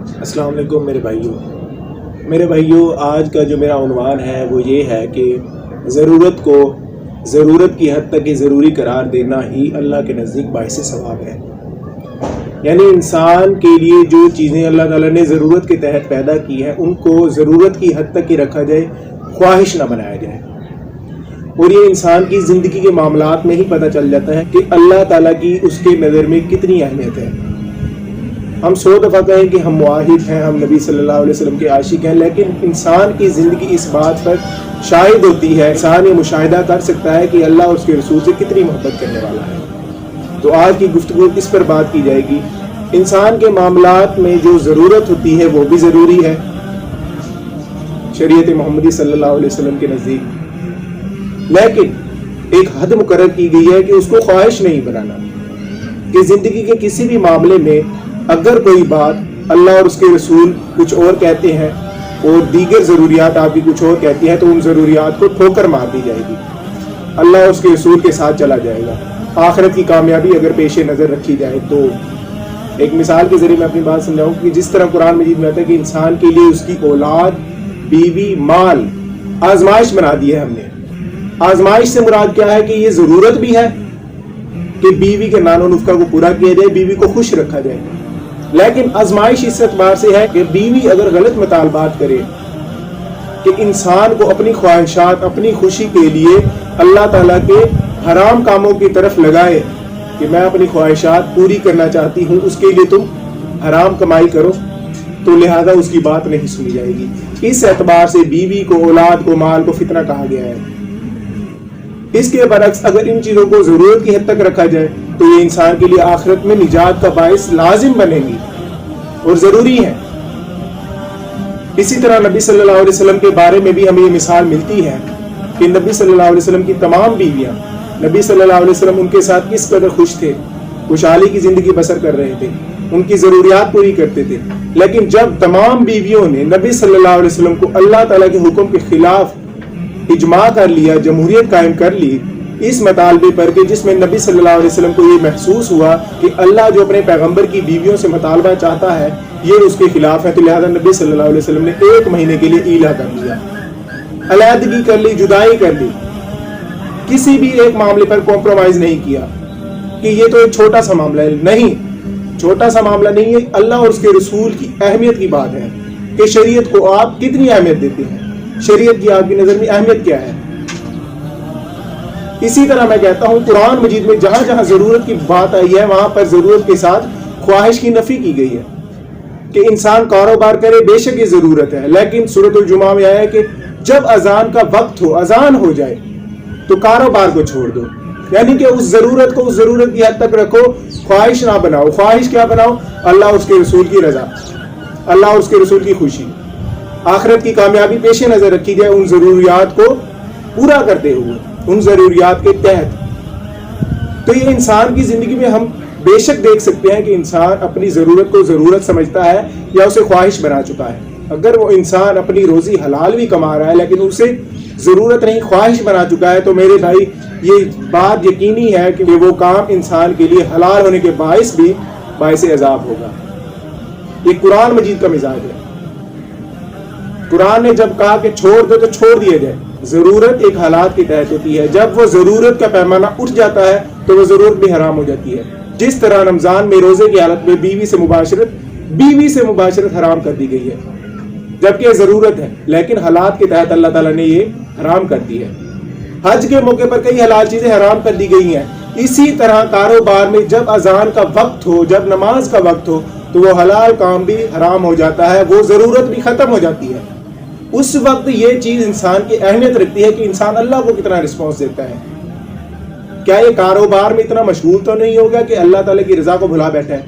السلام علیکم میرے بھائیوں، آج کا جو میرا عنوان ہے وہ یہ ہے کہ ضرورت کو ضرورت کی حد تک ضروری قرار دینا ہی اللہ کے نزدیک باعث ثواب ہے۔ یعنی انسان کے لیے جو چیزیں اللہ تعالیٰ نے ضرورت کے تحت پیدا کی ہیں ان کو ضرورت کی حد تک ہی رکھا جائے، خواہش نہ بنایا جائے۔ اور یہ انسان کی زندگی کے معاملات میں ہی پتہ چل جاتا ہے کہ اللہ تعالیٰ کی اس کے نظر میں کتنی اہمیت ہے۔ ہم 100 دفعہ کہیں کہ ہم معاہد ہیں، ہم نبی صلی اللہ علیہ وسلم کے عاشق ہیں، لیکن انسان کی زندگی اس بات پر شاہد ہوتی ہے، انسان یہ مشاہدہ کر سکتا ہے کہ اللہ اور اس کے رسول سے کتنی محبت کرنے والا ہے۔ تو آج کی گفتگو اس پر بات کی جائے گی۔ انسان کے معاملات میں جو ضرورت ہوتی ہے وہ بھی ضروری ہے شریعت محمدی صلی اللہ علیہ وسلم کے نزدیک، لیکن ایک حد مقرر کی گئی ہے کہ اس کو خواہش نہیں بنانا، کہ زندگی کے کسی بھی معاملے میں اگر کوئی بات اللہ اور اس کے رسول کچھ اور کہتے ہیں اور دیگر ضروریات آپ کی کچھ اور کہتی ہیں تو ان ضروریات کو ٹھوکر مار دی جائے گی، اللہ اور اس کے رسول کے ساتھ چلا جائے گا۔ آخرت کی کامیابی اگر پیش نظر رکھی جائے تو ایک مثال کے ذریعے میں اپنی بات سمجھاؤں کہ جس طرح قرآن مجید میں آتا ہے کہ انسان کے لیے اس کی اولاد، بیوی، مال آزمائش بنا دی ہے ہم نے۔ آزمائش سے مراد کیا ہے کہ یہ ضرورت بھی ہے کہ بیوی کے نان و نفقہ کو پورا کیا جائے، بیوی کو خوش رکھا جائے، لیکن آزمائش اس اعتبار سے ہے کہ بیوی اگر غلط مطالبات کرے، کہ انسان کو اپنی خواہشات، اپنی خوشی کے لیے اللہ تعالیٰ کے حرام کاموں کی طرف لگائے کہ میں اپنی خواہشات پوری کرنا چاہتی ہوں، اس کے لیے تم حرام کمائی کرو، تو لہذا اس کی بات نہیں سنی جائے گی۔ اس اعتبار سے بیوی کو، اولاد کو، مال کو فتنہ کہا گیا ہے۔ اس کے برعکس اگر ان چیزوں کو ضرورت کی حد تک رکھا جائے تو یہ انسان کے لیے آخرت میں نجات کا باعث لازم بنے گی اور ضروری ہے۔ اسی طرح نبی صلی اللہ علیہ وسلم کے بارے میں بھی ہمیں یہ مثال ملتی ہے کہ نبی صلی اللہ علیہ وسلم کی تمام بیویاں، نبی صلی اللہ علیہ وسلم ان کے ساتھ کس قدر خوش تھے، خوشحالی کی زندگی بسر کر رہے تھے، ان کی ضروریات پوری کرتے تھے۔ لیکن جب تمام بیویوں نے نبی صلی اللہ علیہ وسلم کو اللہ تعالیٰ کے حکم کے خلاف اجماع کر لیا، جمہوریت قائم کر لی اس مطالبے پر کہ جس میں نبی صلی اللہ علیہ وسلم کو یہ محسوس ہوا کہ اللہ جو اپنے پیغمبر کی بیویوں سے مطالبہ چاہتا ہے یہ اس کے خلاف ہے، تو لہذا نبی صلی اللہ علیہ وسلم نے 1 مہینے کے لیے ایلا کر لیا، علیحدگی کر لی، جدائی کر لی، کسی بھی ایک معاملے پر کمپرومائز نہیں کیا کہ یہ تو ایک چھوٹا سا معاملہ ہے۔ نہیں، چھوٹا سا معاملہ نہیں ہے، اللہ اور اس کے رسول کی اہمیت کی بات ہے کہ شریعت کو آپ کتنی اہمیت دیتے ہیں، شریعت کی آپ کی نظر میں اہمیت کیا ہے۔ اسی طرح میں کہتا ہوں قرآن مجید میں جہاں جہاں ضرورت کی بات آئی ہے وہاں پر ضرورت کے ساتھ خواہش کی نفی کی گئی ہے کہ انسان کاروبار کرے، بے شک یہ ضرورت ہے، لیکن سورۃ الجمعہ میں آیا ہے کہ جب اذان کا وقت ہو، اذان ہو جائے تو کاروبار کو چھوڑ دو، یعنی کہ اس ضرورت کو اس ضرورت کی حد تک رکھو، خواہش نہ بناؤ۔ خواہش کیا بناؤ؟ اللہ اور اس کے رسول کی رضا، اللہ اور اس کے رسول کی خوشی، آخرت کی کامیابی پیش نظر رکھی جائے، ان ضروریات کو پورا کرتے ہوئے، ان ضروریات کے تحت۔ تو یہ انسان کی زندگی میں ہم بے شک دیکھ سکتے ہیں کہ انسان اپنی ضرورت کو ضرورت سمجھتا ہے یا اسے خواہش بنا چکا ہے۔ اگر وہ انسان اپنی روزی حلال بھی کما رہا ہے لیکن اسے ضرورت نہیں، خواہش بنا چکا ہے، تو میرے بھائی یہ بات یقینی ہے کہ وہ کام انسان کے لیے حلال ہونے کے باعث بھی باعث عذاب ہوگا۔ یہ قرآن مجید کا مزاج ہے۔ قرآن نے جب کہا کہ چھوڑ دو تو چھوڑ دیا جائے۔ ضرورت ایک حالات کے تحت ہوتی ہے، جب وہ ضرورت کا پیمانہ اٹھ جاتا ہے تو وہ ضرورت بھی حرام ہو جاتی ہے۔ جس طرح رمضان میں روزے کی حالت میں بیوی سے مباشرت حرام کر دی گئی ہے جبکہ ضرورت ہے، لیکن حالات کے تحت اللہ تعالیٰ نے یہ حرام کر دی ہے۔ حج کے موقع پر کئی حلال چیزیں حرام کر دی گئی ہیں۔ اسی طرح کاروبار میں جب اذان کا وقت ہو، جب نماز کا وقت ہو تو وہ حلال کام بھی حرام ہو جاتا ہے، وہ ضرورت بھی ختم ہو جاتی ہے۔ اس وقت یہ چیز انسان کی اہمیت رکھتی ہے کہ انسان اللہ کو کتنا رسپانس دیتا ہے۔ کیا یہ کاروبار میں اتنا مشغول تو نہیں ہوگا کہ اللہ تعالیٰ کی رضا کو بھلا بیٹھا ہے؟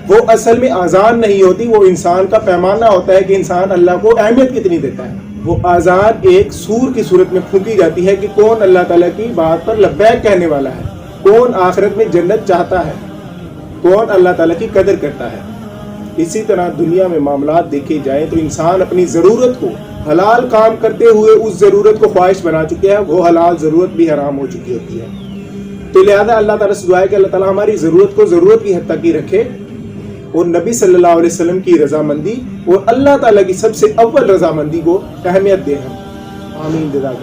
وہ اصل میں آزان نہیں ہوتی، وہ انسان کا پیمانہ ہوتا ہے کہ انسان اللہ کو اہمیت کتنی دیتا ہے۔ وہ آزان ایک سور کی صورت میں پھونکی جاتی ہے کہ کون اللہ تعالیٰ کی بات پر لبیک کہنے والا ہے، کون آخرت میں جنت چاہتا ہے، کون اللہ تعالیٰ کی قدر کرتا ہے۔ اسی طرح دنیا میں معاملات دیکھے جائیں تو انسان اپنی ضرورت کو حلال کام کرتے ہوئے اس ضرورت کو خواہش بنا چکے ہیں، وہ حلال ضرورت بھی حرام ہو چکی ہوتی ہے۔ تو لہذا اللہ تعالیٰ سے دعا ہے کہ اللہ تعالیٰ ہماری ضرورت کو ضرورت کی حد تک ہی رکھے اور نبی صلی اللہ علیہ وسلم کی رضامندی اور اللہ تعالیٰ کی سب سے اول رضامندی کو اہمیت دیں ہم. آمین. جزاک اللہ.